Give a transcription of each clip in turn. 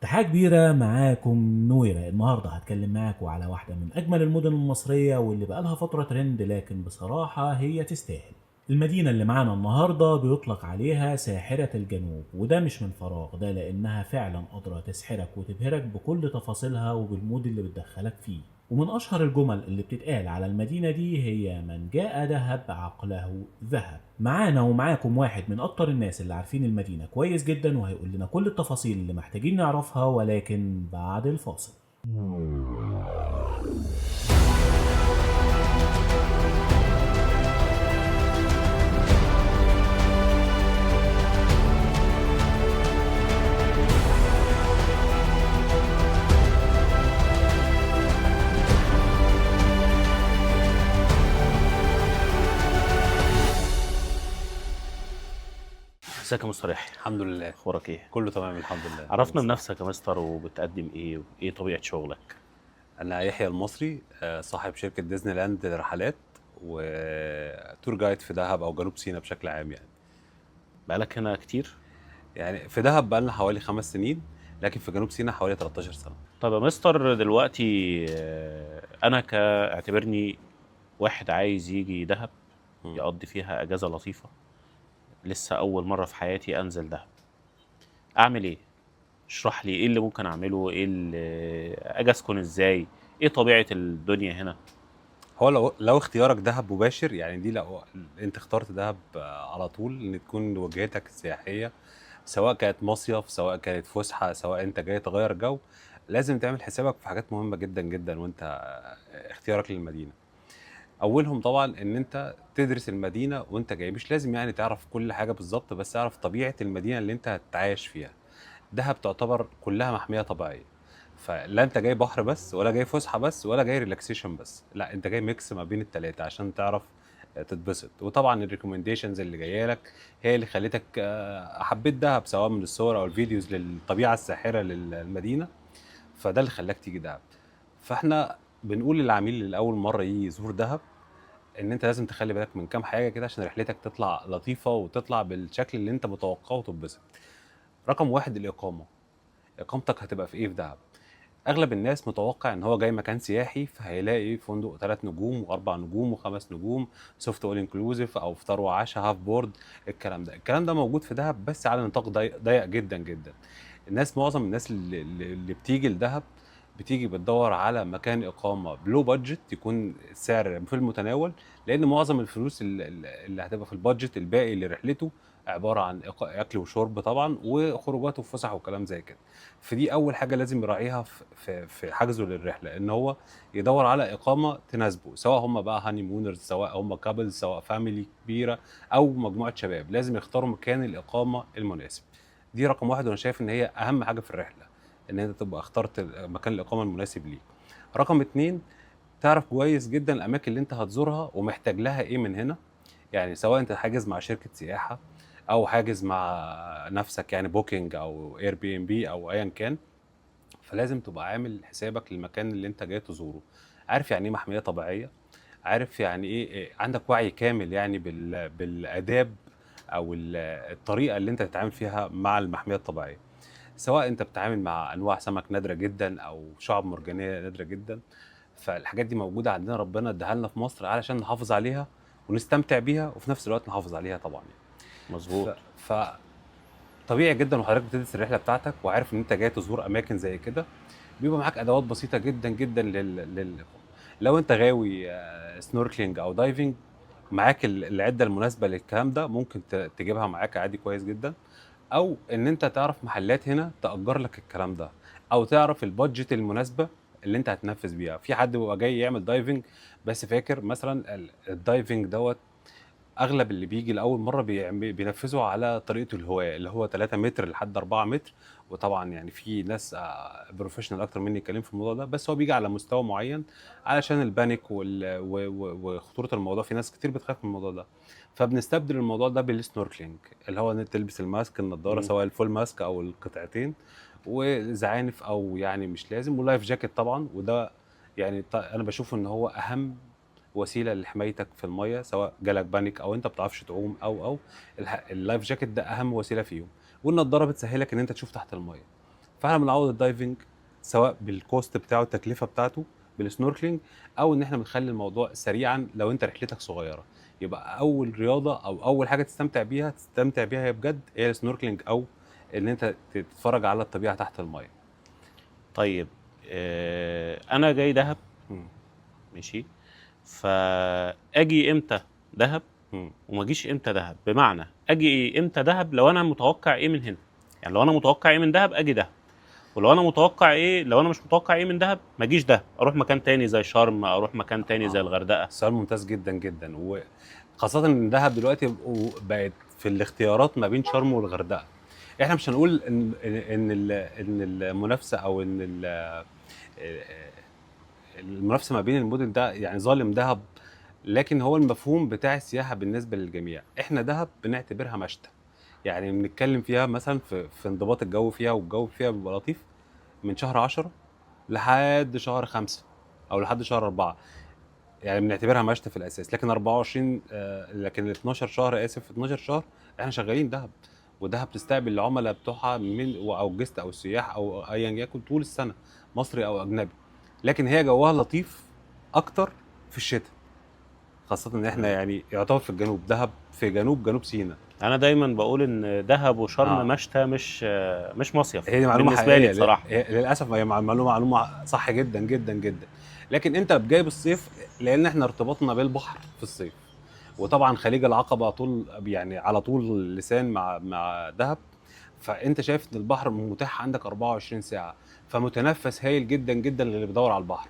تحية كبيرة معاكم نويرة. النهاردة هتكلم معاكم على واحدة من أجمل المدن المصرية واللي بقالها فترة ترند، لكن بصراحة هي تستاهل. المدينة اللي معانا النهاردة بيطلق عليها ساحرة الجنوب، وده مش من فراغ، ده لأنها فعلا قادرة تسحرك وتبهرك بكل تفاصيلها وبالمود اللي بتدخلك فيه. ومن أشهر الجمل اللي بتتقال على المدينة دي هي من جاء دهب عقله ذهب. معانا ومعاكم واحد من أكتر الناس اللي عارفين المدينة كويس جدا، وهيقول لنا كل التفاصيل اللي محتاجين نعرفها، ولكن بعد الفاصل. ازيك يا مستريح؟ الحمد لله. اخبارك ايه؟ كله تمام الحمد لله. عرفنا بنفسك يا مستر، وبتقدم ايه وايه طبيعة شغلك؟ انا يحيى المصري، صاحب شركه ديزني لاند للرحلات وتور جايد في دهب او جنوب سيناء بشكل عام يعني. بقالك هنا كتير؟ يعني في دهب بقالنا حوالي 5 سنين، لكن في جنوب سيناء حوالي 13 سنه. طب يا مستر دلوقتي انا كاعتبرني واحد عايز يجي دهب مم. يقضي فيها اجازة لطيفة، لسه اول مرة في حياتي انزل دهب. اعمل ايه؟ اشرح لي ايه اللي ممكن اعمله، ايه اللي اجي اسكن ازاي، ايه طبيعة الدنيا هنا؟ هو لو اختيارك دهب مباشر، يعني دي لو انت اخترت دهب على طول ان تكون وجهتك السياحيه، سواء كانت مصيف سواء كانت فسحه سواء انت جاي تغير جو، لازم تعمل حسابك في حاجات مهمه جدا جدا وانت اختيارك للمدينه. اولهم طبعا ان انت تدرس المدينه وانت جاي، مش لازم يعني تعرف كل حاجه بالظبط، بس تعرف طبيعه المدينه اللي انت هتعايش فيها. دهب تعتبر كلها محميه طبيعيه، فلا انت جاي بحر بس ولا جاي فسحه بس ولا جاي ريلاكسيشن بس، لا انت جاي ميكس ما بين التلاته عشان تعرف تتبسط. وطبعا الريكومنديشنز اللي جايه لك هي اللي خلتك حبيت دهب، سواء من الصور او الفيديوز للطبيعه الساحره للمدينه، فده اللي خلاك تيجي دهب. فاحنا بنقول للعميل اللي اول مره يجي يزور دهب ان انت لازم تخلي بالك من كام حاجه كده عشان رحلتك تطلع لطيفه وتطلع بالشكل اللي انت متوقعه وتتبسط. رقم واحد، الاقامه. اقامتك هتبقى في ايه في دهب؟ اغلب الناس متوقع ان هو جاي مكان سياحي فهيلاقي فندق 3 نجوم و4 نجوم و5 نجوم، سوفت اول انكلوزيف او فطار وعشاء هاف بورد. الكلام ده موجود في دهب بس على نطاق ضيق جدا جدا. معظم الناس اللي بتيجي لدهب بتيجي بتدور على مكان اقامه بلو بادجت، يكون السعر في المتناول، لان معظم الفلوس اللي هتبقى في البادجت الباقي لرحلته عباره عن اكل وشرب طبعا وخروجات وفسح وكلام زي كده. فدي اول حاجه لازم يراعيها في حجزه للرحله، ان هو يدور على اقامه تناسبه، سواء هم بقى هاني مونرز سواء هم كابلز سواء فاميلي كبيره او مجموعه شباب، لازم يختاروا مكان الاقامه المناسب. دي رقم واحد، وانا شايف ان هي اهم حاجه في الرحله، ان انت تبقى اخترت مكان الاقامه المناسب ليك. رقم اتنين، تعرف كويس جدا الاماكن اللي انت هتزورها ومحتاج لها ايه من هنا. يعني سواء انت حاجز مع شركه سياحه او حاجز مع نفسك، يعني بوكينج او اير بي ام بي او ايا كان، فلازم تبقى عامل حسابك للمكان اللي انت جاي تزوره. عارف يعني ايه محميه طبيعيه، عارف يعني إيه عندك وعي كامل يعني بالاداب او الطريقه اللي انت تتعامل فيها مع المحميه الطبيعيه، سواء انت بتتعامل مع انواع سمك نادره جدا او شعب مرجانيه نادره جدا. فالحاجات دي موجوده عندنا، ربنا اداها لنا في مصر علشان نحافظ عليها ونستمتع بيها وفي نفس الوقت نحافظ عليها طبعا يعني. مظبوط. فطبيعي جدا وحضرتك بتدرس الرحله بتاعتك وعارف ان انت جاي تزور اماكن زي كده، بيبقى معاك ادوات بسيطه جدا جدا لو انت غاوي سنوركلينج او دايفنج، معاك العده المناسبه للكلام ده، ممكن تجيبها معاك عادي كويس جدا. او ان انت تعرف محلات هنا تأجر لك الكلام ده، او تعرف البادجت المناسبه اللي انت هتنفذ بيها. في حد بيبقى جاي يعمل دايفنج بس فاكر مثلا الدايفنج دوت، اغلب اللي بيجي لاول مره بينفذوا على طريقه الهوايه اللي هو 3 متر لحد 4 متر. وطبعا يعني في ناس بروفيشنال اكتر مني يتكلم في الموضوع ده، بس هو بيجي على مستوى معين علشان البانيك وخطوره الموضوع. في ناس كتير بتخاف من الموضوع ده، فبنستبدل الموضوع ده بالسنوركلينج، اللي هو ان انت تلبس الماسك النضاره مم. سواء الفول ماسك او القطعتين، وزعانف او يعني مش لازم، ولايف جاكيت طبعا. وده يعني انا بشوف ان هو اهم وسيله لحمايتك في الميه، سواء جالك بانيك او انت بتعرفش تعوم او اللايف جاكيت ده اهم وسيله فيهم. والنضاره بتسهلك ان انت تشوف تحت الميه. فاحنا بنعوض الدايفنج سواء بالكوست بتاعه، التكلفه بتاعته، بالسنوركلينج، او ان احنا بنخلي الموضوع سريعا لو انت رحلتك صغيره. يبقى اول رياضه او اول حاجه تستمتع بيها هي بجد هي السنوركلينج، او ان انت تتفرج على الطبيعه تحت الميه. طيب انا جاي دهب، مم. ماشي، فاجي امتى دهب مم. وما اجيش امتى دهب؟ بمعنى اجي امتى دهب لو انا متوقع ايه من هنا، يعني لو انا متوقع ايه من دهب اجي دهب، ولو انا متوقع ايه، لو انا مش متوقع ايه من دهب ما اجيش دهب، اروح مكان تاني زي شرم، اروح مكان تاني زي الغردقه. سؤال ممتاز جدا جدا، وخاصه ان دهب دلوقتي بقت في الاختيارات ما بين شرم والغردقه. احنا مش هنقول ان المنافسه او ان المنافسه ما بين المدن ده يعني ظالم دهب، لكن هو المفهوم بتاع السياحه بالنسبه للجميع. احنا دهب بنعتبرها مشتى، يعني بنتكلم فيها مثلا في انضباط الجو فيها، والجو فيها بيبقى لطيف من شهر 10 لحد شهر 5 او لحد شهر 4. يعني بنعتبرها مشتى في الاساس، لكن 24 لكن ال 12 شهر، اسف 12 شهر احنا شغالين دهب. ودهب تستقبل العملاء بتوعها من او الجست او السياح او ايا يكن طول السنه، مصري او اجنبي. لكن هي جوها لطيف اكتر في الشتاء، خاصه ان احنا يعني يعتبر في الجنوب، دهب في جنوب سيناء. انا دايما بقول ان دهب وشرم اه مشتى، مش مصيف هي دي معلومه بالنسبه لي حقيقيه، بصراحه. للاسف هي معلومه صح جدا جدا جدا. لكن انت جايب الصيف لان احنا ارتباطنا بالبحر في الصيف، وطبعا خليج العقبه طول يعني على طول اللسان مع دهب. فانت شايف ان البحر متاح عندك 24 ساعه، فمتنفس هايل جدا جدا للي بيدور على البحر.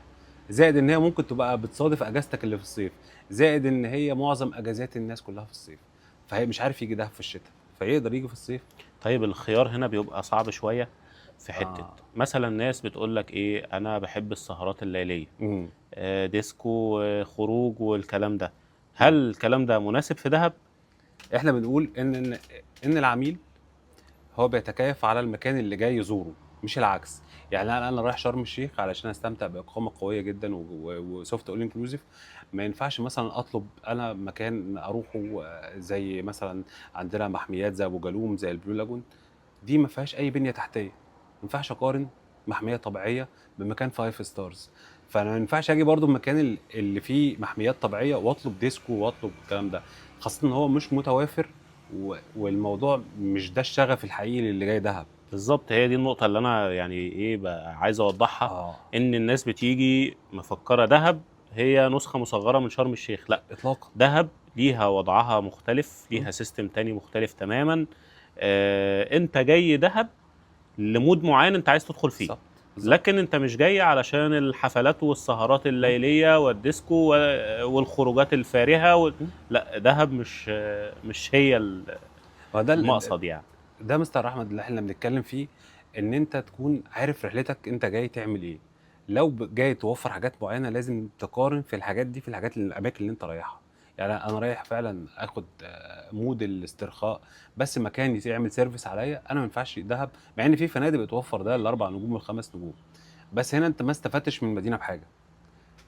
زائد ان هي ممكن تبقى بتصادف اجازتك اللي في الصيف، زائد ان هي معظم اجازات الناس كلها في الصيف، فهي مش عارف يجي دهب في الشتاء فيقدر يجي في الصيف. طيب الخيار هنا بيبقى صعب شويه، في حته اه مثلا ناس بتقول لك ايه، انا بحب السهرات الليليه، امم ديسكو، خروج والكلام ده، هل الكلام ده مناسب في دهب؟ احنا بنقول ان العميل هو بيتكيف على المكان اللي جاي يزوره، مش العكس. يعني انا رايح شرم الشيخ علشان استمتع باقامه قويه جدا وسوفت اول انكلوزيف، ما ينفعش مثلا اطلب انا مكان اروحه زي مثلا عندنا محميات زي ابو جالوم زي البلو لاجون، دي ما فيهاش اي بنيه تحتيه. ما ينفعش اقارن محميه طبيعيه بمكان 5 ستارز. فانا ما ينفعش اجي برضو المكان اللي فيه محميات طبيعيه واطلب ديسكو واطلب الكلام ده، خاصه ان هو مش متوافر، والموضوع مش ده الشغف الحقيقي اللي جاي دهب. بالظبط، هي دي النقطه اللي انا يعني ايه بقى عايز اوضحها، اه ان الناس بتيجي مفكره دهب هي نسخه مصغره من شرم الشيخ. لا، اطلاقا. دهب ليها وضعها مختلف، م. ليها سيستم تاني مختلف تماما. انت جاي دهب لمود معين انت عايز تدخل فيه، بالظبط بالظبط. لكن انت مش جاي علشان الحفلات والسهرات م. الليليه والديسكو والخروجات الفارهه م. لا، دهب مش هي وده المقصد يعني. ده مستر احمد اللي احنا بنتكلم فيه، ان انت تكون عارف رحلتك انت جاي تعمل ايه. لو جاي توفر حاجات معينه لازم تقارن في الحاجات دي في الحاجات الاماكن اللي انت رايحها. يعني انا رايح فعلا اخد مود الاسترخاء، بس مكان يعمل سيرفيس عليا، انا ما ينفعش دهب مع ان في فنادق بتوفر ده الاربع نجوم والخمس نجوم. بس هنا انت ما استفدتش من المدينه بحاجه.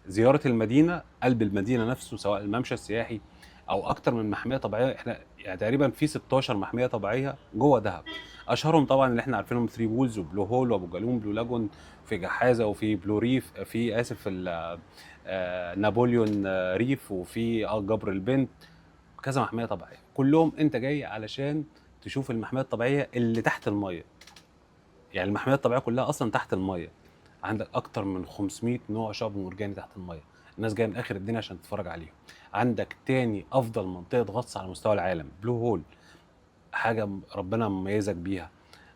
زياره المدينه، قلب المدينه نفسه، سواء الممشى السياحي او اكتر من محميه طبيعيه، احنا يعني تقريبا في 16 محميه طبيعيه جوه دهب. اشهرهم طبعا اللي احنا عارفينهم 3 بولز وبلو هول وابو جالوم بلو لاجون، في جحازه وفي بلو ريف، في اسف نابليون ريف، وفي جبر البنت. كذا محميه طبيعيه كلهم انت جاي علشان تشوف المحميه الطبيعيه اللي تحت الميه. يعني المحميه الطبيعيه كلها اصلا تحت الميه، عندك اكتر من 500 نوع شعب مرجاني تحت الميه، الناس جايه من اخر الدنيا عشان تتفرج عليهم. عندك تاني افضل منطقه غطس على مستوى العالم بلو هول، حاجه ربنا مميزك بيها.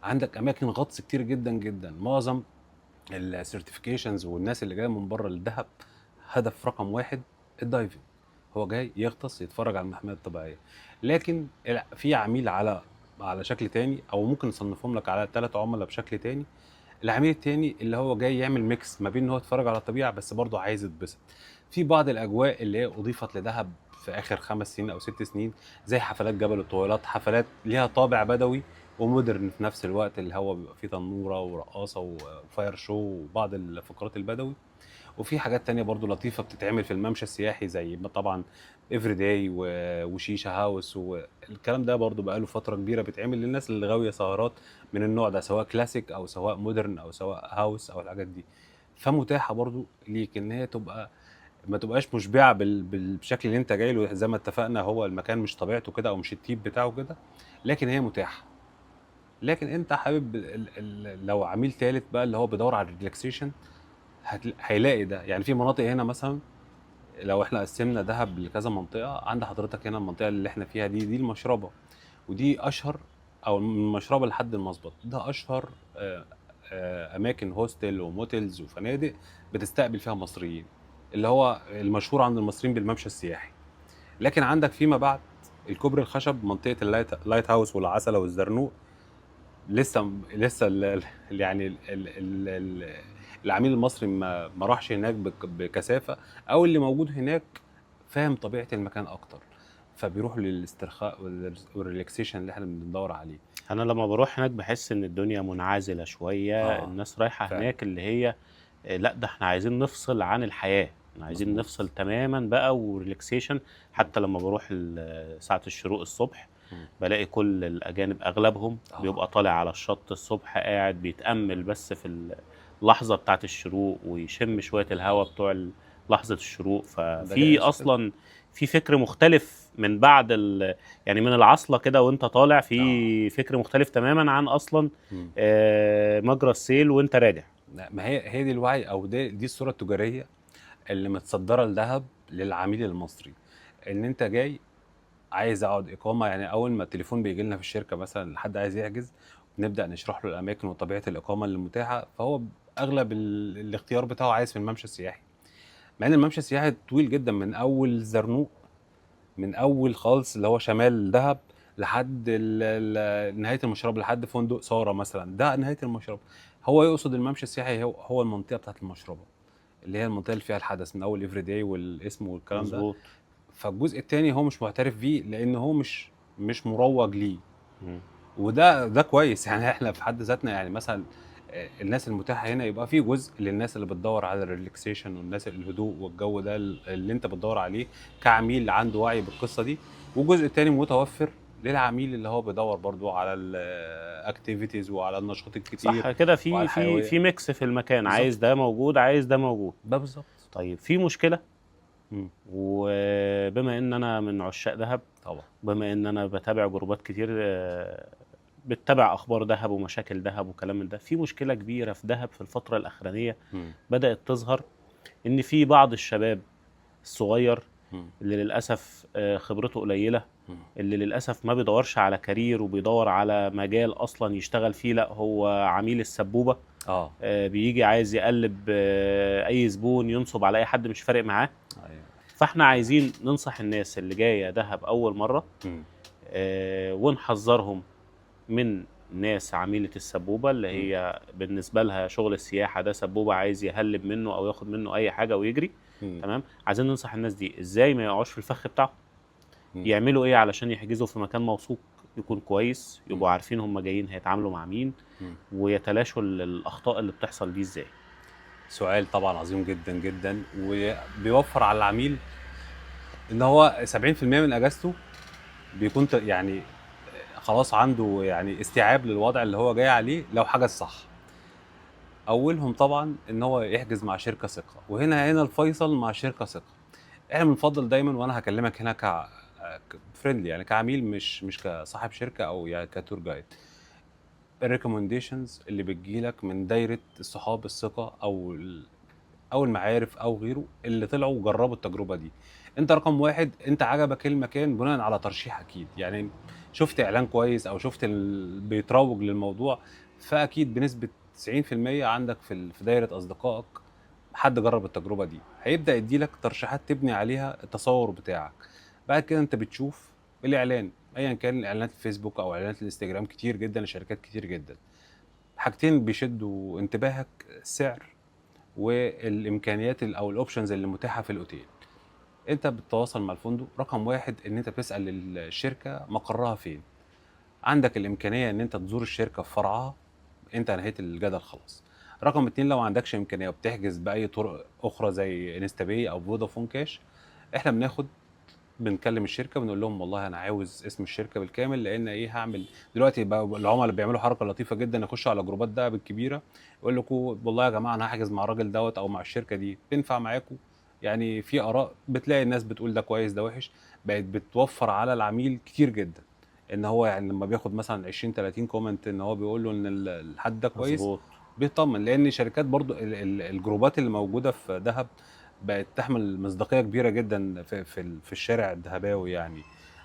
عندك اماكن غطس كتير جدا جدا. معظم السيرتيفيكيشنز والناس اللي جايه من بره الدهب هدف رقم واحد الدايفنج، هو جاي يغطس يتفرج على المحميه الطبيعيه. لكن في عميل على شكل تاني، او ممكن نصنفهم لك على 3 عملاء بشكل تاني. العميل التاني اللي هو جاي يعمل ميكس ما بين ان هو يتفرج على الطبيعه بس برضه عايز يتبسط في بعض الاجواء اللي هي اضيفت لدهب في اخر 5 سنين او 6 سنين، زي حفلات جبل الطويلات، حفلات ليها طابع بدوي ومودرن في نفس الوقت، اللي هو بيبقى فيه تنوره ورقاصه وفاير شو وبعض الفقرات البدوي. وفي حاجات تانية برضو لطيفة بتتعمل في الممشى السياحي، زي ما طبعا افري داي وشيشة هاوس، والكلام ده برضو بقاله فترة كبيرة بيتعمل للناس اللي غاوية سهرات من النوع ده، سواء كلاسيك او سواء مودرن او سواء هاوس او الحاجات دي. فمتاحة برضو ليك ان هي تبقى ما تبقاش مشبعة بالشكل اللي انت جاي له، زي ما اتفقنا هو المكان مش طبيعته كده او مش التيب بتاعه كده، لكن هي متاحة. لكن انت حابب لو عميل ثالث بقى اللي هو بيدور على الريلاكسيشن، هيلاقي ده. يعني في مناطق هنا مثلا، لو احنا قسمنا دهب لكذا منطقه، عند حضرتك هنا المنطقه اللي احنا فيها دي المشربه، ودي اشهر، او من المشربه لحد المصبت ده اشهر اماكن هوستل وموتيلز وفنادق بتستقبل فيها مصريين، اللي هو المشهور عند المصريين بالممشى السياحي. لكن عندك فيما بعد الكوبري الخشب، منطقه اللايت هاوس والعسله والزرنوق، لسه يعني العميل المصري ما راحش هناك بكثافه، او اللي موجود هناك فاهم طبيعه المكان اكتر، فبيروح للاسترخاء والريلاكسيشن اللي احنا بندور عليه. انا لما بروح هناك بحس ان الدنيا منعزله شويه، اه الناس رايحه فعلا، هناك اللي هي لا ده احنا عايزين نفصل عن الحياه، احنا عايزين مظبوط. نفصل تماما بقى وريلاكسيشن. حتى لما بروح ساعه الشروق الصبح مم. بلاقي كل الاجانب اغلبهم اه بيبقى طالع على الشط الصبح قاعد بيتامل بس في اللحظه بتاعه الشروق ويشم شويه الهواء بتوع لحظه الشروق. ده جاي ففي عشان كده. اصلا في فكر مختلف من بعد يعني من العصلة كده وانت طالع اه في فكر مختلف تماما عن اصلا مم. مجرى السيل وانت راجع. لا، ما هي دي الوعي، او دي الصوره التجاريه اللي متصدره الذهب للعميل المصري، ان انت جاي عايز اقعد اقامه. يعني اول ما التليفون بيجي لنا في الشركه مثلا حد عايز يحجز، نبدا نشرح له الاماكن وطبيعه الاقامه اللي متاحه، فهو اغلب الاختيار بتاعه عايز في الممشى السياحي. مع ان الممشى السياحي طويل جدا، من اول زرنوق، من اول خالص اللي هو شمال دهب، لحد نهايه المشرب، لحد فندق ساره مثلا، ده نهايه المشرب. هو يقصد الممشى السياحي هو المنطقه بتاعت المشربه، اللي هي المنطقه اللي فيها الحدث من اول افري داي والاسم والكلام ده. مظبوط. فالجزء التاني هو مش معترف بيه، لان هو مش مروج ليه. مم. وده كويس. يعني احنا في حد ذاتنا، يعني مثلا الناس المتاحه هنا يبقى في جزء للناس اللي بتدور على الريلاكسيشن والناس الهدوء والجو ده اللي انت بتدور عليه كعميل عنده وعي بالقصه دي، والجزء التاني متوفر للعميل اللي هو بيدور برضو على الاكتيفيتيز وعلى النشاط الكتير صح كده، وعلى في الحيويه. ميكس في المكان، بالظبط، عايز ده موجود عايز ده موجود. ده بالظبط. طيب في مشكلة، مم. وبما ان انا من عشاق دهب، طبعا. بما ان انا بتابع جروبات كتير بتتابع اخبار دهب ومشاكل دهب وكلام من ده، في مشكلة كبيرة في دهب في الفترة الاخرانية مم. بدأت تظهر، ان في بعض الشباب الصغير مم. اللي للاسف خبرته قليله، مم. اللي للاسف ما بيدورش على كارير وبيدور على مجال اصلا يشتغل فيه، لا هو عميل السبوبه. اه بيجي عايز يقلب اي زبون، ينصب على اي حد مش فارق معاه. ايوه. فاحنا عايزين ننصح الناس اللي جايه دهب اول مره، مم. ونحذرهم من ناس عميله السبوبه اللي هي بالنسبه لها شغل السياحه ده سبوبه عايز يهلب منه او ياخد منه اي حاجه ويجري. مم. تمام، عايزين ننصح الناس دي ازاي ما يقعوش في الفخ بتاعهم، مم. يعملوا ايه علشان يحجزوا في مكان موثوق يكون كويس، مم. يبقوا عارفين هم جايين هيتعاملوا مع مين، مم. ويتلاشوا الاخطاء اللي بتحصل دي ازاي. سؤال طبعا عظيم جدا جدا، وبيوفر على العميل ان هو 70% من اجازته بيكون يعني خلاص عنده يعني استيعاب للوضع اللي هو جاي عليه لو حجز صح. اولهم طبعا ان هو يحجز مع شركه ثقه، وهنا الفيصل مع شركه ثقه. احنا بنفضل دايما، وانا هكلمك هنا فريندلي، يعني كعميل مش كصاحب شركه او يعني كتور جايد. الريكومنديشنز اللي بتجيلك من دايره الصحاب الثقه او المعارف او غيره اللي طلعوا وجربوا التجربه دي. انت رقم واحد، انت عجبك المكان بناء على ترشيح اكيد، يعني شفت اعلان كويس او شفت بيتروج للموضوع، فاكيد بنسبه 90% عندك في دايره اصدقائك حد جرب التجربه دي، هيبدا يديلك ترشيحات تبني عليها التصور بتاعك. بعد كده انت بتشوف الاعلان، ايا كان اعلانات الفيسبوك او اعلانات الانستجرام كتير جدا لشركات كتير جدا. حاجتين بيشدوا انتباهك: السعر والامكانيات او الاوبشنز اللي متاحه في الاوتيل. انت بتتواصل مع الفندق، رقم واحد ان انت بتسال الشركه مقرها فين، عندك الامكانيه ان انت تزور الشركه في فرعها، انت نهيت الجدل خلاص. رقم اتنين، لو ما عندكش امكانيه وبتحجز باي طرق اخرى زي انستا باي او فودافون كاش، احنا بنكلم الشركه بنقول لهم والله انا عاوز اسم الشركه بالكامل، لان ايه هعمل دلوقتي بقى. العملاء بيعملوا حركه لطيفه جدا، يخشوا على جروبات دهب الكبيره يقول لكم والله يا جماعه انا هحجز مع الراجل دوت او مع الشركه دي، تنفع معاكم؟ يعني في اراء بتلاقي الناس بتقول ده كويس ده وحش. بقت بتوفر على العميل كتير جدا، ان هو يعني لما بياخد مثلا 20 30 كومنت ان هو بيقول له ان الحد ده كويس، مظبوط. بيطمن. لان شركات برضو الجروبات اللي موجوده في دهب بقت تحمل مصداقيه كبيره جدا في الشارع الدهباوي يعني،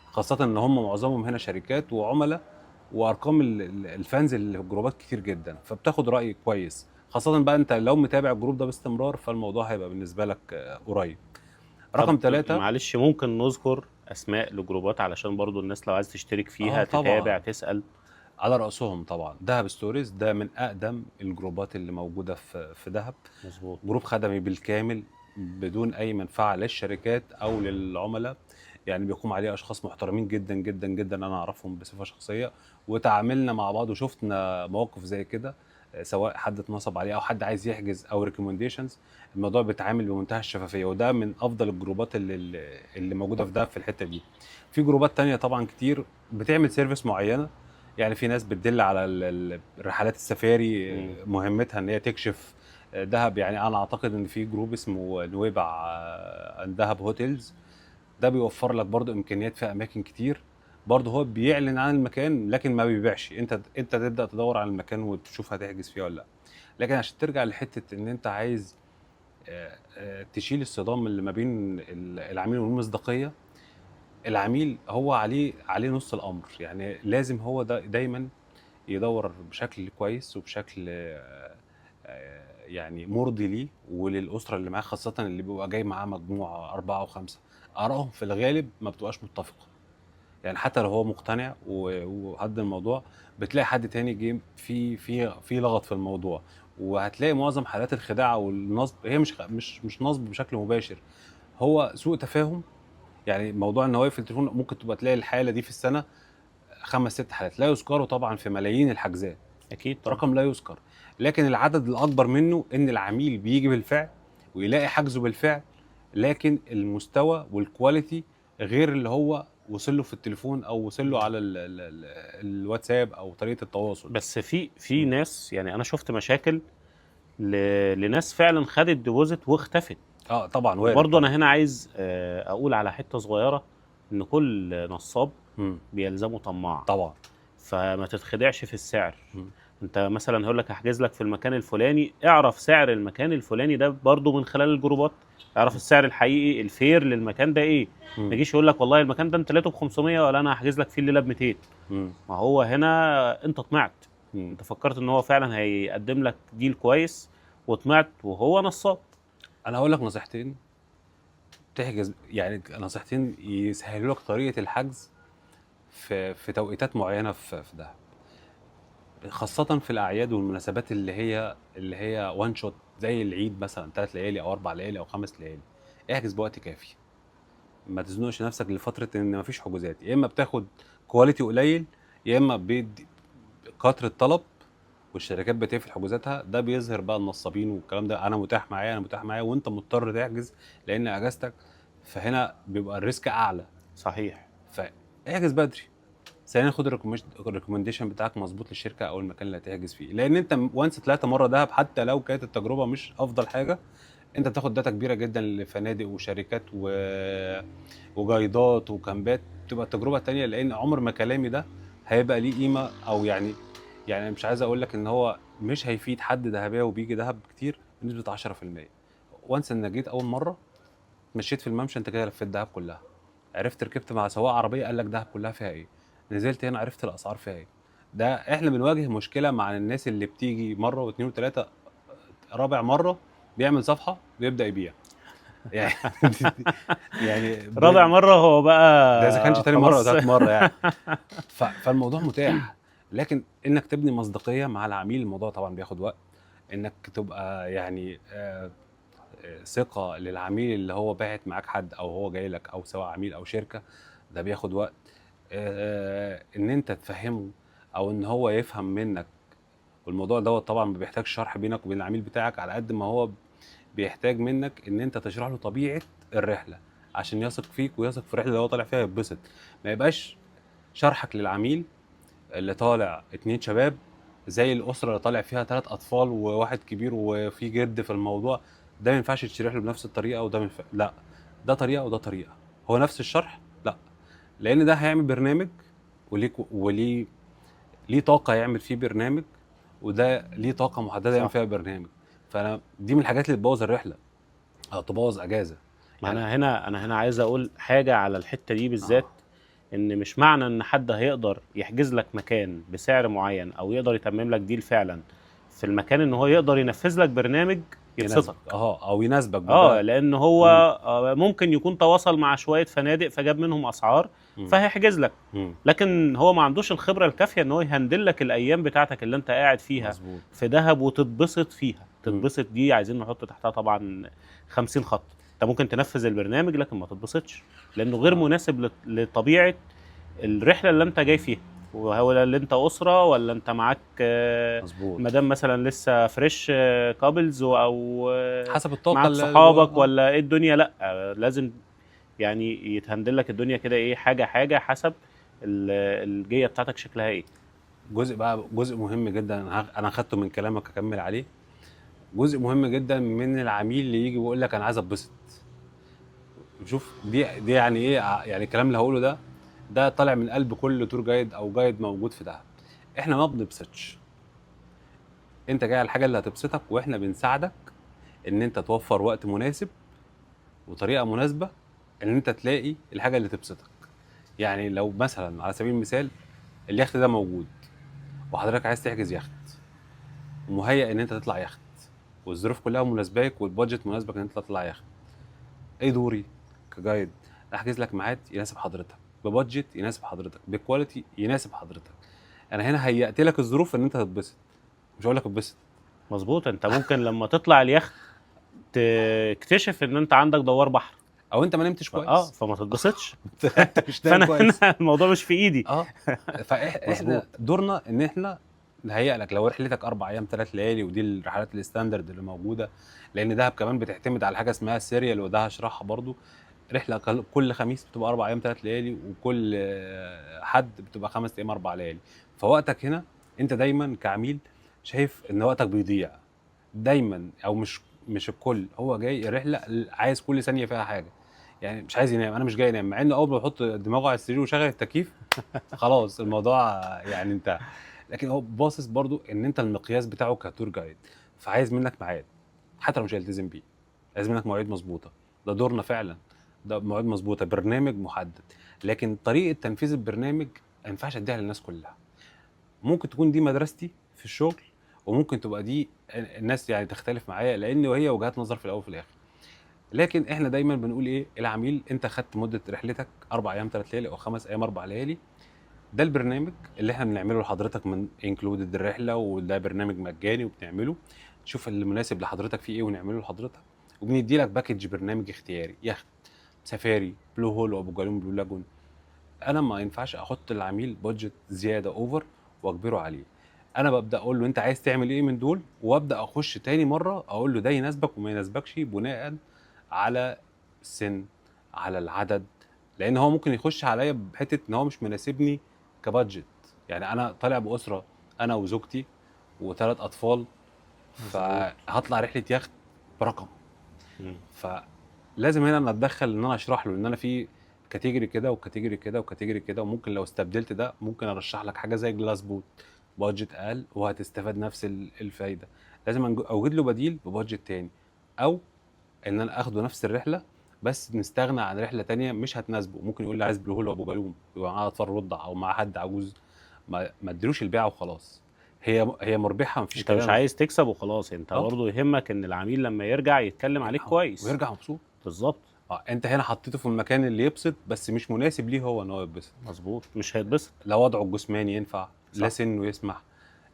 خاصه ان هم معظمهم هنا شركات وعملاء، وارقام الفانز اللي في الجروبات كتير جدا، فبتاخد راي كويس. خاصه بقى انت لو متابع الجروب ده باستمرار، فالموضوع هيبقى بالنسبه لك قريب. رقم طب ثلاثة. معلش، ممكن نذكر اسماء لجروبات علشان برضو الناس لو عايز تشترك فيها تتابع طبعا، تسأل؟ على رأسهم طبعا دهب ستوريز، ده من أقدم الجروبات اللي موجودة في دهب. مظبوط. جروب خدمي بالكامل بدون أي منفعة للشركات أو للعملاء، يعني بيقوم عليه أشخاص محترمين جدا جدا جدا، أنا أعرفهم بصفة شخصية وتعاملنا مع بعض وشفتنا مواقف زي كده، سواء حد اتنصب عليه أو حد عايز يحجز أو ريكومنديشنز. الموضوع بيتعامل بمنتهى الشفافية، وده من أفضل الجروبات اللي موجودة في دهب في الحتة دي. في جروبات تانية طبعا كتير بتعمل سيرفيس معينة، يعني في ناس بتدل على الرحلات السفاري، مم. مهمتها ان هي تكشف دهب. يعني انا اعتقد ان في جروب اسمه نويبع دهب هوتيلز، ده بيوفر لك برضو امكانيات في اماكن كتير. برضو هو بيعلن عن المكان لكن ما بيبيعش، انت تبدا تدور على المكان وتشوف هتحجز فيه ولا لا. لكن عشان ترجع لحته ان انت عايز تشيل الصدام اللي ما بين العميل والمصداقيه، العميل هو عليه نص الامر، يعني لازم هو دايما يدور بشكل كويس وبشكل يعني مرضي ليه وللاسره اللي معاه، خاصه اللي بيبقى جاي معاه مجموعه 4 أو 5، ارائهم في الغالب ما بتبقاش متفقه. يعني حتى لو هو مقتنع وقد الموضوع، بتلاقي حد تاني جه في لغط في الموضوع. وهتلاقي معظم حالات الخداع والنصب هي مش نصب بشكل مباشر، هو سوء تفاهم. يعني موضوع ان هو يقفل التليفون، ممكن تبقى تلاقي الحاله دي في السنه 5 6 حالات، لا يذكروا طبعا في ملايين الحجزات، اكيد طبعا. رقم لا يذكر. لكن العدد الاكبر منه ان العميل بيجي بالفعل ويلاقي حجزه بالفعل، لكن المستوى والكواليتي غير اللي هو وصل له في التليفون او وصل له على الواتساب او طريقه التواصل. بس في ناس، يعني انا شفت مشاكل لناس فعلا خدت ديبوزيت واختفت. اه طبعا وارد وبرضه طبعا. انا هنا عايز اقول على حته صغيره، ان كل نصاب مم. بيلزمه طماع، طبعا. فما تتخدعش في السعر. مم. انت مثلا هقول لك هحجز لك في المكان الفلاني، اعرف سعر المكان الفلاني ده برضه من خلال الجروبات، اعرف السعر الحقيقي الفير للمكان ده ايه. ما مم. يجيش يقول لك والله المكان ده انت لقيته ب 500 ولا انا هحجز لك فيه الليله ب 200. مم. ما هو هنا انت طمعت، مم. انت فكرت ان هو فعلا هيقدم لك ديل كويس وطمعت وهو نصاب. انا هقول لك نصيحتين تحجز، يعني نصيحتين يسهلوا لك طريقه الحجز في توقيتات معينه في ده، خاصة في الأعياد والمناسبات اللي هي وان شوت، زي العيد مثلا 3 ليالي أو 4 ليالي أو 5 ليالي. احجز بوقت كافي، ما تزنقش نفسك لفترة إن مفيش حجوزات، يا إما بتاخد كواليتي قليل، يا إما كتر الطلب والشركات بتقفل حجوزاتها. ده بيظهر بقى النصابين والكلام ده، أنا متاح معايا وأنت مضطر تحجز لأن أجازتك، فهنا بيبقى الريسك أعلى. صحيح. فاحجز بدري. ثانيا خد الريكومنديشن بتاعك مظبوط للشركه او المكان اللي هتحجز فيه، لان انت وانس طلعت مره دهب حتى لو كانت التجربه مش افضل حاجه، انت بتاخد داتا كبيره جدا لفنادق وشركات وجايدات وكامبات، تبقى التجربه الثانيه، لان عمر ما كلامي ده هيبقى ليه قيمه، او يعني مش عايز اقول لك ان هو مش هيفيد حد دهباوي وبيجي دهب كتير بنسبه 10%. وانس ان جيت اول مره مشيت في الممشى، انت كده لفيت دهب كلها، عرفت ركبت مع سواق عربيه قال لك دهب كلها فيها ايه، نزلت هنا عرفت الاسعار فيها ايه. ده احنا بنواجه مشكله مع الناس اللي بتيجي مره واثنين وثلاثه، رابع مره بيعمل صفحه ويبدا يبيع يعني يعني رابع مره هو ده اذا كانش بقى تاني مره ولا خلاص. ثالث مره يعني. فالموضوع متاح، لكن انك تبني مصداقيه مع العميل الموضوع طبعا بياخد وقت. انك تبقى يعني ثقه للعميل اللي هو باعت معاك حد او هو جاي لك، او سواء عميل او شركه، ده بياخد وقت. ان انت تفهمه او ان هو يفهم منك. والموضوع دوت طبعا ما بيحتاج شرح بينك وبين العميل بتاعك على قد ما هو بيحتاج منك ان انت تشرح له طبيعه الرحله عشان يثق فيك ويثق في الرحله اللي هو طالع فيها يتبسط. ما يبقاش شرحك للعميل اللي طالع 2 شباب زي الاسره اللي طالع فيها 3 اطفال وواحد كبير وفي جد في الموضوع. ده ما ينفعش تشرح له بنفس الطريقه وده لا، ده طريقه وده طريقه. هو نفس الشرح؟ لا، لان ده هيعمل برنامج وليه طاقه يعمل فيه برنامج، وده ليه طاقه محدده يعمل صح. فيها برنامج. فانا دي من الحاجات اللي تبوظ الرحله او تبوظ اجازه. ما يعني انا هنا عايز اقول حاجه على الحته دي بالذات. ان مش معنى ان حد هيقدر يحجز لك مكان بسعر معين او يقدر يتمم لك ديل فعلا في المكان ان هو يقدر ينفذ لك برنامج يبسطك. او يناسبك لان هو ممكن يكون تواصل مع شويه فنادق فجاب منهم اسعار فهيحجز لك، لكن هو ما عندوش الخبره الكافيه ان هو يهندل لك الايام بتاعتك اللي انت قاعد فيها مظبوط. في دهب وتتبسط فيها. تتبسط دي عايزين نحط تحتها طبعا 50 خط. انت ممكن تنفذ البرنامج لكن ما تتبسطش لانه غير مناسب لطبيعه الرحله اللي انت جاي فيها. وهو اللي انت اسره ولا انت معاك مظبوط. مدام مثلا لسه فريش كابلز او حسب الطاقه معاك اللي صحابك ولا ايه الدنيا. لا لازم يعني يتهندل لك الدنيا كده ايه حاجه حسب الجيه بتاعتك شكلها ايه. جزء مهم جدا انا اخدته من كلامك اكمل عليه. جزء مهم جدا من العميل اللي يجي ويقول لك انا عايز اتبسط. شوف دي يعني ايه، يعني الكلام اللي هقوله ده طالع من قلب كل تور جايد او جايد موجود في دهب. احنا ما بنبسطش، انت جاي على الحاجه اللي هتبسطك واحنا بنساعدك ان انت توفر وقت مناسب وطريقه مناسبه ان انت تلاقي الحاجه اللي تبسطك. يعني لو مثلا على سبيل المثال اليخت ده موجود وحضرتك عايز تحجز يخت ومهيأ ان انت تطلع يخت والظروف كلها مناسباك والبادجت مناسبك ان انت تطلع يخت، ايه دوري كجايد؟ احجز لك ميعاد يناسب حضرتك ببادجت يناسب حضرتك بكواليتي يناسب حضرتك. انا هنا هيأت لك الظروف ان انت تتبسط، مش هقول لك اتبسط. مظبوط. انت ممكن لما تطلع اليخت تكتشف ان انت عندك دوار بحر او انت ما نمتش كويس فما تتبسطش. انت مش نايم كويس. الموضوع مش في ايدي. فاحنا دورنا ان احنا نهيئ لك لو رحلتك 4 ايام 3 ليالي، ودي الرحلات الستاندرد اللي موجوده. لان دهب كمان بتعتمد على حاجه اسمها السيريال وده هشرحها برضو. رحله كل خميس بتبقى 4 ايام 3 ليالي وكل حد بتبقى 5 ايام 4 ليالي. فوقتك هنا انت دايما كعميل شايف ان وقتك بيضيع دايما، او مش الكل هو جاي الرحله عايز كل ثانيه فيها حاجه، يعني مش عايز ينام. انا مش جاي انام، مع انه اول ما بحط دماغه على السرير وشغل التكييف خلاص الموضوع يعني انتهى. لكن هو باصص برضو ان انت المقياس بتاعه كتور جايد، فعايز منك ميعاد حتى لو مش هيلتزم بيه، عايز منك مواعيد مظبوطه. ده دورنا فعلا، ده مواعيد مظبوطه برنامج محدد. لكن طريقه تنفيذ البرنامج ما ينفعش اديها للناس كلها. ممكن تكون دي مدرستي في الشغل وممكن تبقى دي الناس يعني تختلف معايا لان هي وجهات نظر في الاول وفي الاخر. لكن احنا دايما بنقول ايه العميل، انت خدت مده رحلتك 4 ايام 3 ليالي او 5 ايام 4 ليالي، ده البرنامج اللي احنا بنعمله لحضرتك من انكلودد الرحله، وده برنامج مجاني وبنعمله. شوف اللي مناسب لحضرتك فيه ايه ونعمله لحضرتك. وبندي لك باكج برنامج اختياري، يخت، سفاري، بلو هول وابو جالوم بلو لاجون. انا ما ينفعش احط للعميل بادجت زياده اوفر واجبره عليه. انا ببدا اقول له انت عايز تعمل ايه من دول، وابدا اخش تاني مره اقول له ده يناسبك وما يناسبكش بناء على السن، على العدد. لان هو ممكن يخش عليا بحته ان هو مش مناسبني كبادجت. يعني انا طالع باسره انا وزوجتي و3 اطفال، فهطلع رحله يخت برقم. فلازم هنا انا اتدخل ان انا اشرح له ان انا في كاتيجوري كده وكاتيجوري كده وكاتيجوري كده، وممكن لو استبدلت ده ممكن ارشح لك حاجه زي جلاس بوت بادجت اقل وهتستفاد نفس الفايده. لازم اوجد له بديل ببادجت تاني، او ان انا اخده نفس الرحله بس نستغنى عن رحله تانية مش هتناسبه. ممكن يقول لي عايز بلو هول وابو جالوم يبقى معاه اطفال رضع او مع حد عجوز، ما اديلوش البيعه وخلاص. هي مربحه مفيش انت كلام. مش عايز تكسب وخلاص، انت برضه يهمك ان العميل لما يرجع يتكلم عليك كويس ويرجع مبسوط. بالظبط. انت هنا حطيته في المكان اللي يبسط بس مش مناسب ليه هو ان هو يتبسط. مظبوط، مش هيتبسط. لا وضعه الجسماني ينفع، صح. لا سنه يسمح،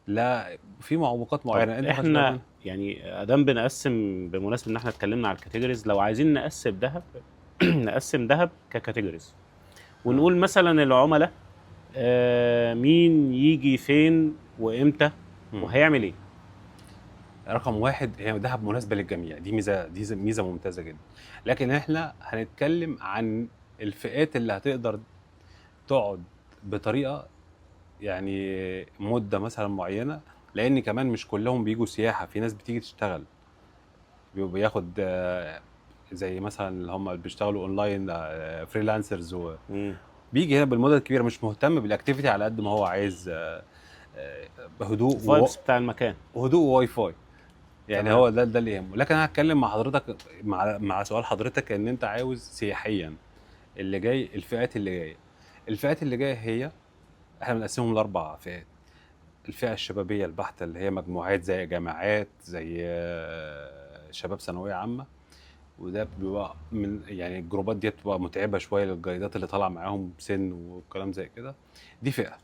لا في معوقات معينه. انت احنا يعني ادام بنقسم بمناسبه ان احنا اتكلمنا على الكاتيجوريز، لو عايزين نقسم دهب نقسم دهب ككاتيجوريز ونقول مثلا العملاء مين يجي فين وامتى مم. وهيعمل ايه. رقم واحد، هي دهب مناسبه للجميع، دي ميزه ممتازه جدا. لكن احنا هنتكلم عن الفئات اللي هتقدر تقعد بطريقه، يعني مده مثلا معينه، لان كمان مش كلهم بيجوا سياحه، في ناس بتيجي تشتغل، بياخد زي مثلا اللي هم اللي بيشتغلوا اونلاين، فريلانسرز، بيجي هنا بالمدة الكبيره، مش مهتم بالاكتيفيتي على قد ما هو عايز هدوء الفايبس بتاع المكان. وهدوء وواي فاي. يعني تمام. هو ده اللي يهمه. لكن انا هتكلم مع حضرتك مع سؤال حضرتك، ان انت عاوز سياحيا اللي جاي، الفئات اللي جايه هي، احنا بنقسمهم لاربع فئات. الفئه الشبابيه البحته، اللي هي مجموعات زي جامعات، زي شباب ثانويه عامه، وده بيبقى من يعني الجروبات دي بتبقى متعبه شويه للجايدات اللي طالع معاهم سن وكلام زي كده. دي فئه.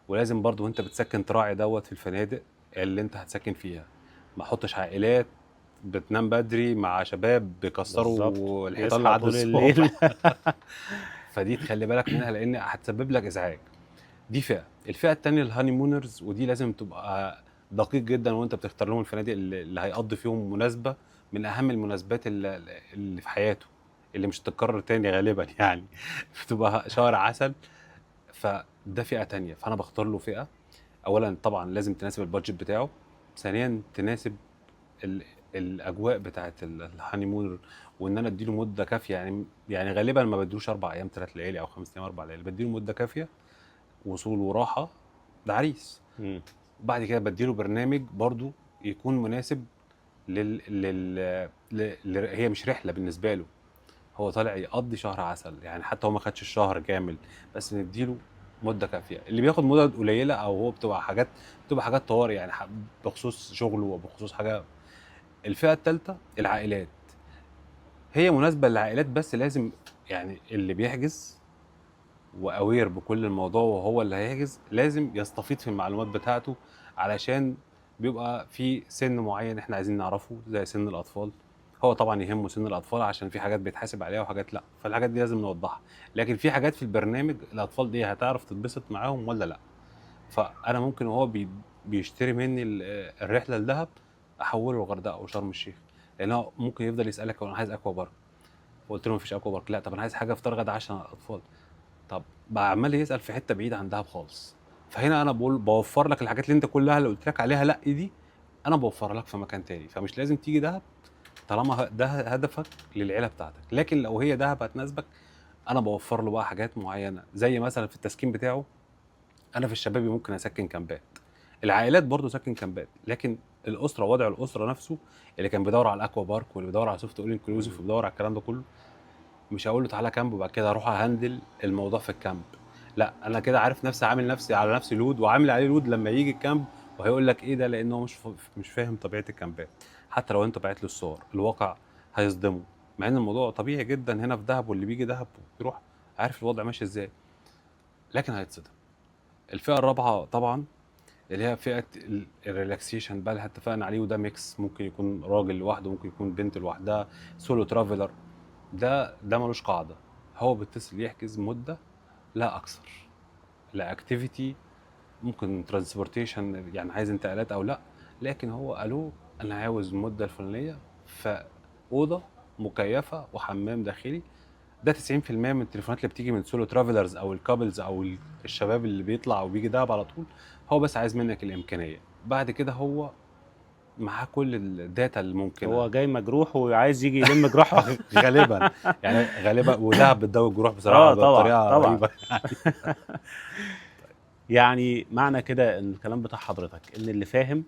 ولازم برضو وانت بتسكن تراعي دوت في الفنادق اللي انت هتسكن فيها، ما احطش عائلات بتنام بدري مع شباب بيكسروا الحيطان يصحى لحد طول الليل. الصبح. فدي تخلي بالك منها، لان هتسبب لك ازعاج. دي فئه. الفئه الثانيه الهاني مونرز، ودي لازم تبقى دقيق جدا وانت بتختار لهم الفنادق اللي هيقضي فيهم مناسبه من اهم المناسبات اللي في حياته، اللي مش هتتكرر تاني غالبا يعني. بتبقى شهر عسل. فده فئه تانية، فانا بختار له فئه اولا طبعا لازم تناسب البادجت بتاعه، ثانيا تناسب الاجواء بتاعه الهاني مون، وان انا اديله مده كافيه. يعني غالبا ما بديلوش 4 ايام 3 ليالي او 5 ايام 4 ليالي، بديله مده كافيه وصول وراحه، ده عريس. وبعد كده بديله برنامج برضو يكون مناسب هي مش رحله بالنسبه له، هو طالع يقضي شهر عسل. يعني حتى هو ما خدش الشهر كامل، بس نديله مده كافيه. اللي بياخد مده قليله او هو بتبقى حاجات طوارئ، يعني بخصوص شغله وبخصوص حاجه. الفئه الثالثه العائلات، هي مناسبه للعائلات، بس لازم يعني اللي بيحجز واوير بكل الموضوع وهو اللي هيحجز لازم يستفيد في المعلومات بتاعته، علشان بيبقى في سن معين احنا عايزين نعرفه زي سن الاطفال. هو طبعا يهمه سن الاطفال عشان في حاجات بيتحاسب عليها وحاجات لا، فالحاجات دي لازم نوضحها. لكن في حاجات في البرنامج الاطفال دي هتعرف تتبسط معاهم ولا لا. فانا ممكن وهو بيشتري مني الرحله لدهب احوله الغردقه او شرم الشيخ، لان هو ممكن يفضل يسالك انا عايز اكوا بارك، فقلت له مفيش اكوا بارك. لا، طب انا عايز حاجه فطار غدا عشان الاطفال. طب بقى عمال يسال في حته بعيده عن دهب خالص. فهنا انا بقول بوفر لك الحاجات اللي انت كلها اللي قلت لك عليها لا دي انا بوفرها لك في مكان تاني. فمش لازم تيجي دهب طالما ده هدفك للعيله بتاعتك. لكن لو هي دهب هتناسبك، انا بوفر له بقى حاجات معينه، زي مثلا في التسكين بتاعه. انا في الشبابي ممكن اسكن كامبات، العائلات برضو سكن كامبات، لكن الاسره، وضع الاسره نفسه اللي كان بيدور على الاكوا بارك واللي بيدور على سوفت اول انكلوزيف وبيدور على الكلام ده كله، مش هقول له تعالى كامب وبعد كده اروح اهندل الموضوع في الكامب. لا، انا كده عارف نفسي، عامل نفسي على نفسي لود وعامل عليه لود لما يجي الكامب وهيقول لك ايه ده، لانه هو مش فاهم طبيعه الكامبات. حتى لو انت بعت له الصور، الواقع هيصدمه، مع ان الموضوع طبيعي جدا هنا في دهب، واللي بيجي دهب بيروح عارف الوضع ماشي ازاي، لكن هيتصدم. الفئه الرابعه طبعا اللي هي فئه الريلاكسيشن بقى اللي اتفقنا عليه، وده ميكس، ممكن يكون راجل لوحده، ممكن يكون بنت لوحدها، سولو ترافلر. ده ملوش قاعده، هو بيتصل يحجز مده لا اكثر، لا اكتيفيتي، ممكن ترانسبورتيشن يعني عايز انتقالات او لا، لكن هو قالوا انا عاوز المده الفلانيه في اوضه مكيفه وحمام داخلي. ده 90% من التليفونات اللي بتيجي من سولو ترافلرز او الكابلز او الشباب اللي بيطلع وبيجي دهب على طول. هو بس عايز منك الامكانيه، بعد كده هو معاه كل الداتا الممكنه. هو جاي مجروح وعايز يجي يلم جراحه. غالبا يعني غالبا، ودهب بتدوي الجروح بصراحه بطريقه طبعا. رهيبه. يعني معنى كده ان الكلام بتاع حضرتك ان اللي فاهم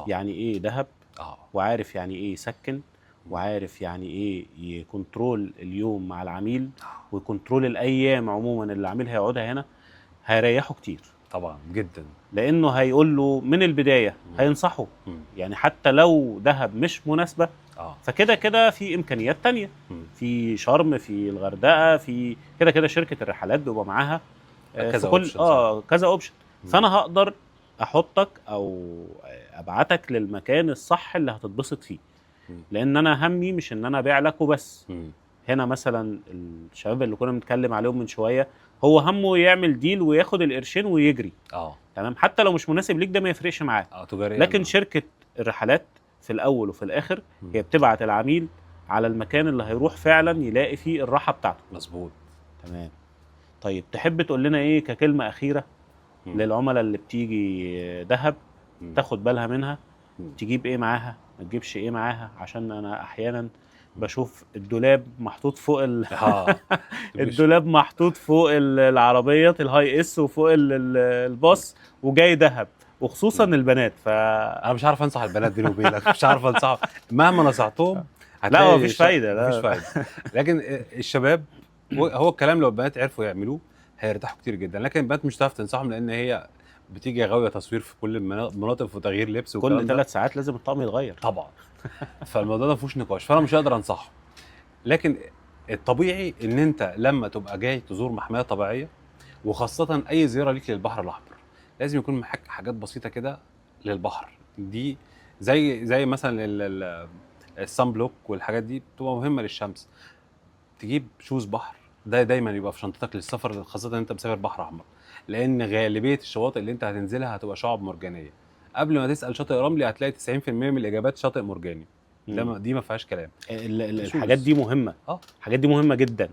يعني ايه دهب، وعارف يعني ايه يسكن، وعارف يعني ايه يكنترول اليوم مع العميل، ويكنترول الايام عموما اللي العميل هيقعدها هنا، هيريحه كتير طبعا جدا، لانه هيقول له من البدايه، هينصحه. يعني حتى لو دهب مش مناسبه، فكده كده في امكانيات تانية، في شرم، في الغردقه، في كده كده شركه الرحلات بيبقى معاها كذا كل اوبشن كذا اوبشن. فانا هقدر احطك او ابعتك للمكان الصح اللي هتتبسط فيه، لان انا همي مش ان انا ابيع لك وبس، هنا مثلا الشباب اللي كنا بنتكلم عليهم من شويه، هو همه يعمل ديل وياخد القرشين ويجري، تمام، حتى لو مش مناسب ليك ده ما يفرقش معاه. تجاريا. لكن شركه الرحلات في الاول وفي الاخر هي بتبعت العميل على المكان اللي هيروح فعلا يلاقي فيه الراحه بتاعته. مظبوط. تمام. طيب تحب تقول لنا ايه ككلمه اخيره للعملاء اللي بتيجي دهب تاخد بالها منها، تجيب ايه معاها ما تجيبش ايه معاها؟ عشان انا احيانا بشوف الدولاب محطوط فوق الدولاب محطوط فوق العربيات الهاي اس وفوق الباص وجاي دهب، وخصوصا البنات. انا مش عارف انصح البنات بيني وبينك، مش عارف انصحهم مهما نصحتهم. لا هو مفيش فايده، لا مفيش فايده. لكن الشباب هو الكلام لو البنات عرفوا يعملوه هيرتاحوا كتير جدا، لكن البنات مش هتعرف تنصحهم لان هي بتيجي غاويه تصوير في كل المناطق وتغيير لبس كل 3 ساعات لازم الطقم يتغير طبعا. فالموضوع ده مفيهوش نقاش، فانا مش هقدر انصحهم. لكن الطبيعي ان انت لما تبقى جاي تزور محميه طبيعيه، وخاصه اي زياره ليك للبحر الاحمر، لازم يكون معاك حاجات بسيطه كده للبحر. دي زي مثلا الصن بلوك والحاجات دي بتبقى مهمه للشمس. تجيب شوز بحر، ده دايما يبقى في شنطتك للسفر، خاصه ان انت مسافر بحر احمر، لان غالبيه الشواطئ اللي انت هتنزلها هتبقى شعاب مرجانيه. قبل ما تسال شاطئ رملي هتلاقي 90% من الاجابات شاطئ مرجاني. دي ما فيهاش كلام. الحاجات دي مهمه. الحاجات دي مهمه جدا.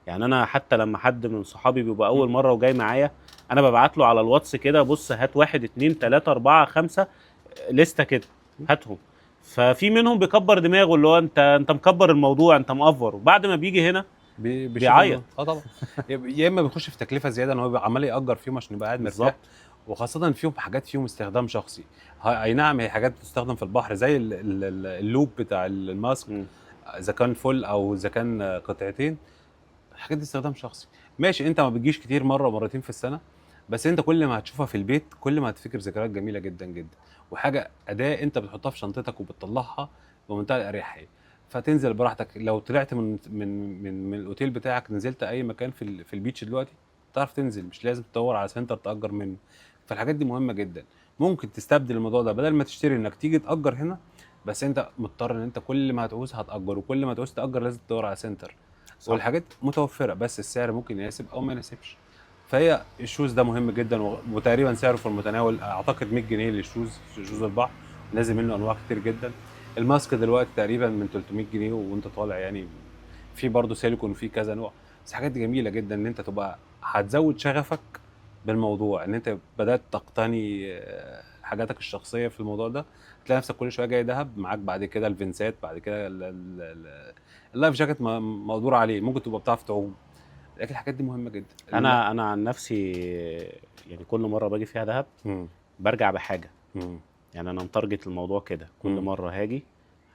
يعني انا حتى لما حد من صحابي بيبقى اول مره وجاي معايا، انا ببعت له على الواتس كده، بص هات 1 2 3 4 5 لسته كده، هاتهم. ففي منهم بيكبر دماغه، اللي هو انت مكبر الموضوع، انت مأفور، وبعد ما بيجي هنا بيعيط. طبعا. يا اما بيخش في تكلفه زياده ان هو عمال يأجر فيهم عشان يبقى قاعد مرتاح، وخاصه فيهم حاجات فيهم استخدام شخصي. اي نعم هي حاجات بتستخدم في البحر زي اللوب بتاع الماسك، اذا كان فل او اذا كان قطعتين، الحاجات دي استخدام شخصي. ماشي انت ما بتجيش كتير، مره مرتين في السنه، بس انت كل ما هتشوفها في البيت كل ما هتفتكر ذكريات جميله جدا جدا، وحاجه اداه انت بتحطها في شنطتك وبتطلعها بمنتهى الاريحيه. فتنزل براحتك. لو طلعت من الاوتيل بتاعك، نزلت اي مكان في البيتش دلوقتي، تعرف تنزل، مش لازم تدور على سنتر تأجر منه. فالحاجات دي مهمه جدا. ممكن تستبدل الموضوع ده، بدل ما تشتري انك تيجي تأجر هنا، بس انت مضطر ان انت كل ما هتعوز هتأجر، وكل ما تعوز تأجر لازم تدور على سنتر. والحاجات متوفره، بس السعر ممكن يناسب او ما يناسبش. فهي الشوز ده مهم جدا، وتقريبا سعره في المتناول، اعتقد 100 جنيه للشوز، شوز البحر نازل منه انواع كتير جدا. الماسك دلوقتي تقريبا من 300 جنيه وانت طالع، يعني في برضه سيليكون وفي كذا نوع. بس حاجات جميله جدا ان انت تبقى هتزود شغفك بالموضوع، ان انت بدات تقتني حاجاتك الشخصيه في الموضوع ده. تلاقي نفسك كل شويه جاي دهب معاك، بعد كده الفنسات، بعد كده اللايف جاكيت مقدور عليه، ممكن تبقى بتعرف تعوم. لكن الحاجات دي مهمه جدا. انا عن نفسي يعني كل مره باجي فيها دهب برجع بحاجه. يعني انا متارجت الموضوع كده، كل مره هاجي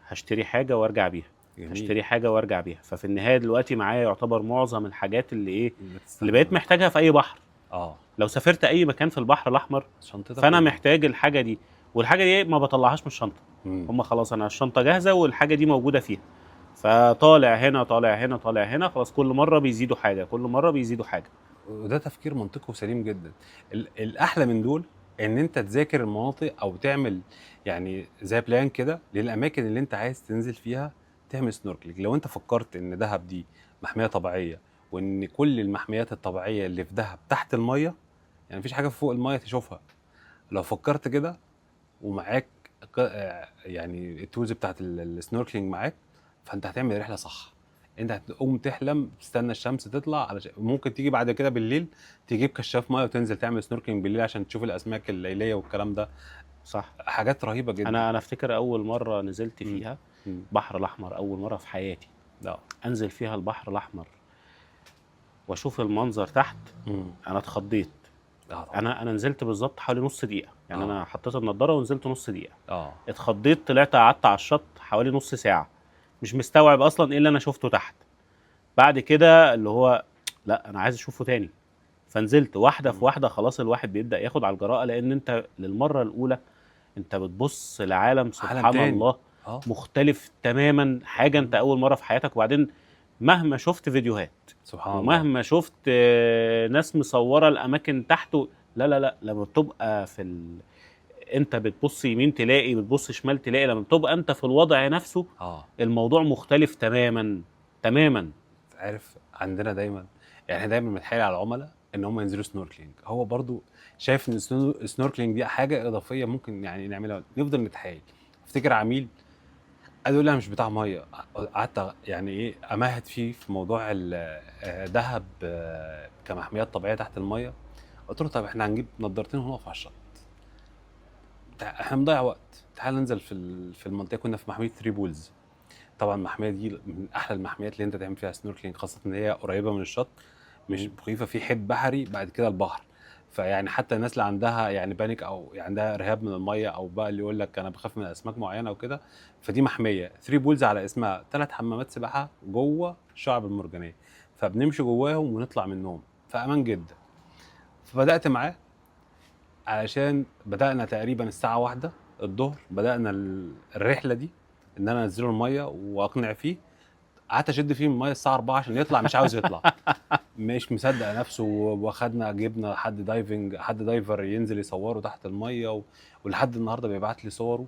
هشتري حاجه وارجع بيها، هشتري حاجه وارجع بيها. ففي النهايه دلوقتي معايا يعتبر معظم الحاجات اللي بقيت محتاجها في اي بحر. لو سافرت اي مكان في البحر الاحمر فانا محتاج الحاجه دي، والحاجه دي ما بطلعهاش من الشنطه. هم خلاص انا الشنطه جاهزه والحاجه دي موجوده فيها، فطالع هنا طالع هنا طالع هنا، خلاص كل مره بيزيدوا حاجه، كل مره بيزيدوا حاجه. وده تفكير منطقي وسليم جدا. الاحلى من دول ان انت تذاكر المناطق او تعمل يعني زي بلان كده للاماكن اللي انت عايز تنزل فيها تعمل سنوركلينج. لو انت فكرت ان دهب دي محميه طبيعيه، وان كل المحميات الطبيعيه اللي في دهب تحت الميه، يعني مفيش حاجه فوق الميه تشوفها، لو فكرت كده ومعاك يعني التولز بتاعت السنوركلينج معاك، فانت هتعمل رحله صح. انت هتقوم تحلم تستنى الشمس تطلع، علشان ممكن تيجي بعد كده بالليل تجيب كشاف ميه وتنزل تعمل سنوركلينج بالليل عشان تشوف الاسماك الليليه والكلام ده. صح، حاجات رهيبه جدا. انا افتكر اول مره نزلت فيها بحر الاحمر، اول مره في حياتي انزل فيها البحر الاحمر واشوف المنظر تحت، انا اتخضيت. انا نزلت بالظبط حوالي نص دقيقه، يعني انا حطيت النضاره ونزلت نص دقيقه. اتخضيت، طلعت قعدت على الشط حوالي نص ساعه مش مستوعب اصلا ايه اللي انا شفته تحت. بعد كده اللي هو لا انا عايز اشوفه تاني، فنزلت واحده في واحده. خلاص الواحد بيبدا ياخد على الجراءه، لان انت للمره الاولى انت بتبص لعالم سبحان الله مختلف تماما، حاجه انت اول مره في حياتك. وبعدين مهما شفت فيديوهات سبحان الله، ومهما شفت ناس مصوره الاماكن تحته، لا لما بتبقى انت بتبص يمين تلاقي، بتبص شمال تلاقي، لما بتبقى انت في الوضع نفسه الموضوع مختلف تماما. عارف عندنا دايما، يعني إحنا دايما بنتحايل على العملاء ان هم ينزلوا سنوركلينج. هو برضو شايف ان السنوركلينج دي حاجه اضافيه ممكن يعني نعملها، نفضل نتحايل. افتكر عميل قال له لا مش بتاع ميه، قعدت يعني ايه امهد فيه في موضوع دهب كمحميات طبيعيه تحت الميه. قلت له طب احنا هنجيب نضارتين ونقف على الشط، احنا بنضيع وقت، تعال ننزل في المنطقه. كنا في محميه ثري بولز. طبعا المحميه دي من احلى المحميات اللي انت تعمل فيها سنوركلينج، خاصه ان هي قريبه من الشط، مش مخيفه، في حيط بحري بعد كده البحر. فيعني حتى الناس اللي عندها يعني بانيك او عندها رهاب من الميه، او بقى اللي يقول لك انا بخاف من اسماك معينه وكده، فدي محميه ثري بولز على اسمها، 3 حمامات سباحه جوه الشعب المرجانيه، فبنمشي جواهم ونطلع منهم فامان جدا. فبدات معاه علشان بدانا تقريبا الساعه 1 الظهر، بدانا الرحله دي ان انا انزله الميه واقنع فيه. قعدت اشد فيه من الميه الساعه 4 عشان يطلع، مش عاوز يطلع، مش مصدق نفسه. واخدنا جبنا حد دايفنج، حد دايفر ينزل يصوره تحت الميه ولحد النهارده بيبعت لي صوره.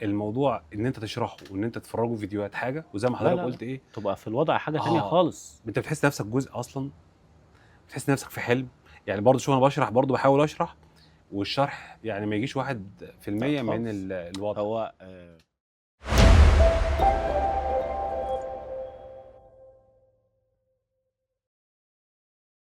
الموضوع ان انت تشرحه وان انت تفرجه فيديوهات حاجه، وزي ما لا حضرتك لا لا، قلت ايه، تبقى في الوضع حاجه تانية خالص. انت بتحس نفسك جزء اصلا، بتحس نفسك في حلم. يعني برضه شو انا بشرح، برضه بحاول اشرح، والشرح يعني ما يجيش 1% لا من خالص. الوضع. هو